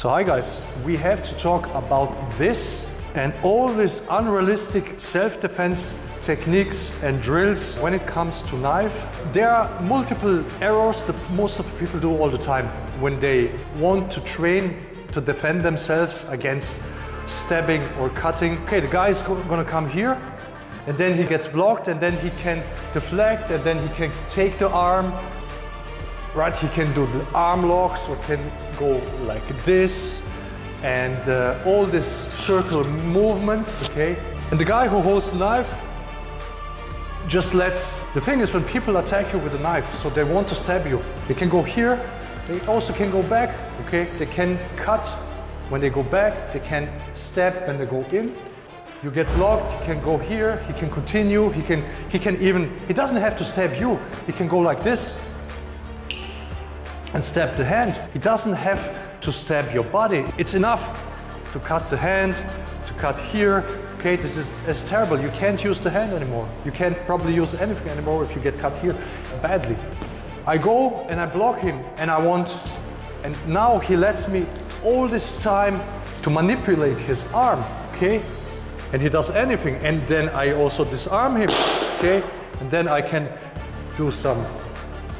So hi guys, we have to talk about this and all these unrealistic self-defense techniques and drills when it comes to knife. There are multiple errors that most of the people do all the time when they want to train to defend themselves against stabbing or cutting. Okay, the guy is gonna come here and then he gets blocked and then he can deflect and then he can take the arm. Right, he can do the arm locks or can go like this and all these circle movements, okay? And the guy who holds the knife just lets... The thing is when people attack you with a knife, so they want to stab you, they can go here, they also can go back, okay? They can cut when they go back, they can stab when they go in. You get blocked, he can go here, he can continue, he can even... He doesn't have to stab you, he can go like this and stab the hand. He doesn't have to stab your body. It's enough to cut the hand, to cut here. Okay, this is terrible. You can't use the hand anymore. You can't probably use anything anymore if you get cut here badly. I go and I block him and and now he lets me all this time to manipulate his arm, okay? And he does anything. And then I also disarm him, okay? And then I can do some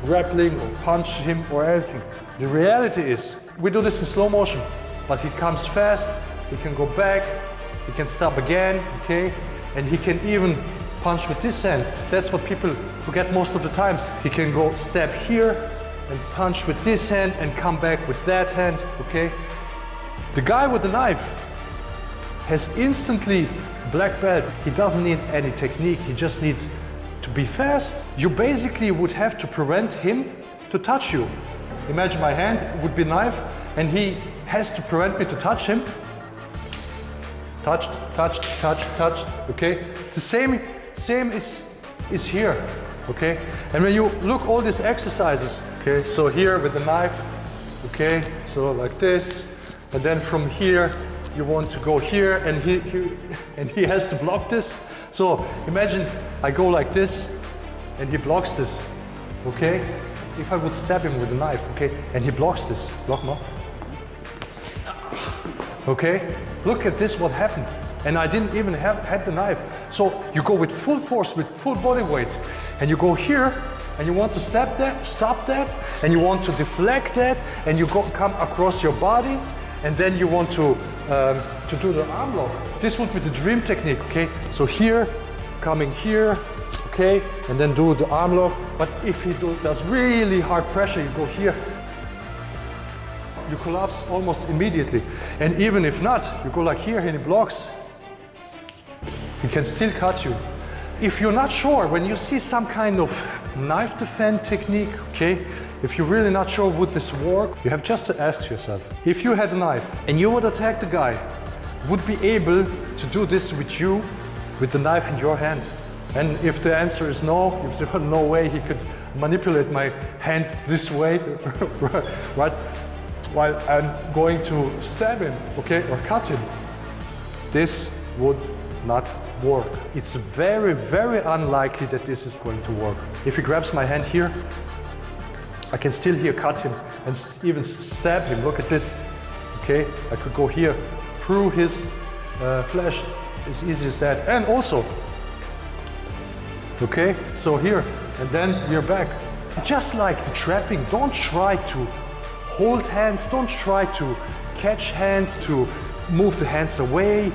grappling or punch him or anything. The reality is, we do this in slow motion, but he comes fast, he can go back, he can stop again, okay? And he can even punch with this hand. That's what people forget most of the times. He can go stab here and punch with this hand and come back with that hand, okay? The guy with the knife has instantly black belt. He doesn't need any technique, he just needs to be fast. You basically would have to prevent him to touch you. Imagine my hand would be knife and he has to prevent me to touch him. Touched, touched, touched, touched, okay? The same is here, okay? And when you look all these exercises, okay? So here with the knife, okay? So like this, and then from here, you want to go here and he has to block this. So imagine I go like this and he blocks this, okay? If I would stab him with a knife, okay, and he blocks this, block more. Okay, look at this, what happened. And I didn't even had the knife. So you go with full force, with full body weight, and you go here and you want to stop that, and you want to deflect that, and you come across your body, and then you want to do the arm lock. This would be the dream technique, okay? So here, coming here, okay? And then do the arm lock. But if he does really hard pressure, you go here, you collapse almost immediately. And even if not, you go like here and he blocks, he can still cut you. If you're not sure, when you see some kind of knife defense technique, okay? If you're really not sure would this work, you have just to ask yourself, if you had a knife and you would attack the guy, would be able to do this with you, with the knife in your hand? And if the answer is no, if there was no way he could manipulate my hand this way, right, while I'm going to stab him, okay, or cut him, this would not work. It's very, very unlikely that this is going to work. If he grabs my hand here, I can still here cut him and even stab him. Look at this, okay? I could go here through his flesh as easy as that. And also, okay, so here, and then we're back. Just like the trapping, don't try to hold hands, don't try to catch hands, to move the hands away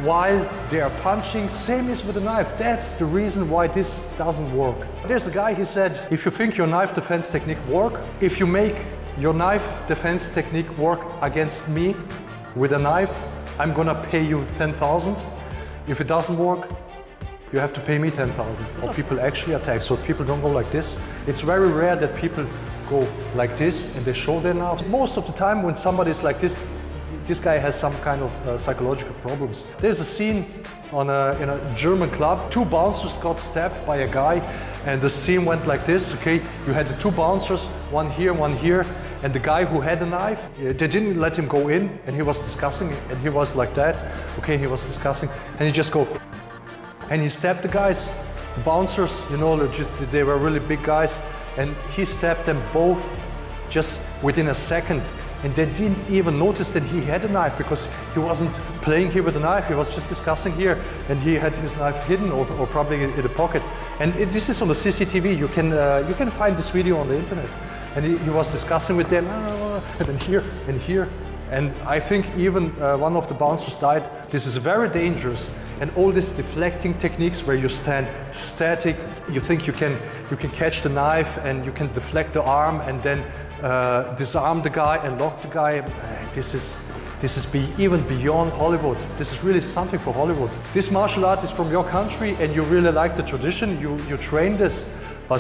while they are punching. Same is with a knife. That's the reason why this doesn't work. There's a guy, he said, if you think your knife defense technique work, if you make your knife defense technique work against me with a knife, I'm gonna pay you 10,000. If it doesn't work, you have to pay me 10,000. Or people actually attack, so people don't go like this. It's very rare that people go like this and they show their knives. Most of the time when somebody's like this guy has some kind of psychological problems. There's a scene in a German club. Two bouncers got stabbed by a guy and the scene went like this, okay? You had the two bouncers, one here, and the guy who had a knife, they didn't let him go in and he was discussing and he was like that, okay? He was discussing and he just go, and he stabbed the guys, the bouncers, you know, they were really big guys, and he stabbed them both just within a second. and they didn't even notice that he had a knife, because he wasn't playing here with a knife, he was just discussing here, and he had his knife hidden or probably in the pocket. And this is on the CCTV, you can find this video on the internet. And he was discussing with them, and then here, and here. And I think even one of the bouncers died. This is very dangerous. And all these deflecting techniques where you stand static, you think you can catch the knife and you can deflect the arm and then disarm the guy and lock the guy. This is even beyond Hollywood. This is really something for Hollywood. This martial art is from your country and you really like the tradition, you train this. But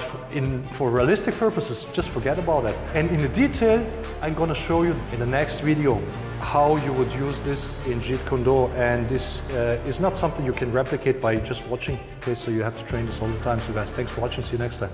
for realistic purposes, just forget about that. And in the detail, I'm gonna show you in the next video how you would use this in Jeet Kune Do. And this is not something you can replicate by just watching. Okay, so you have to train this all the time. So guys, thanks for watching. See you next time.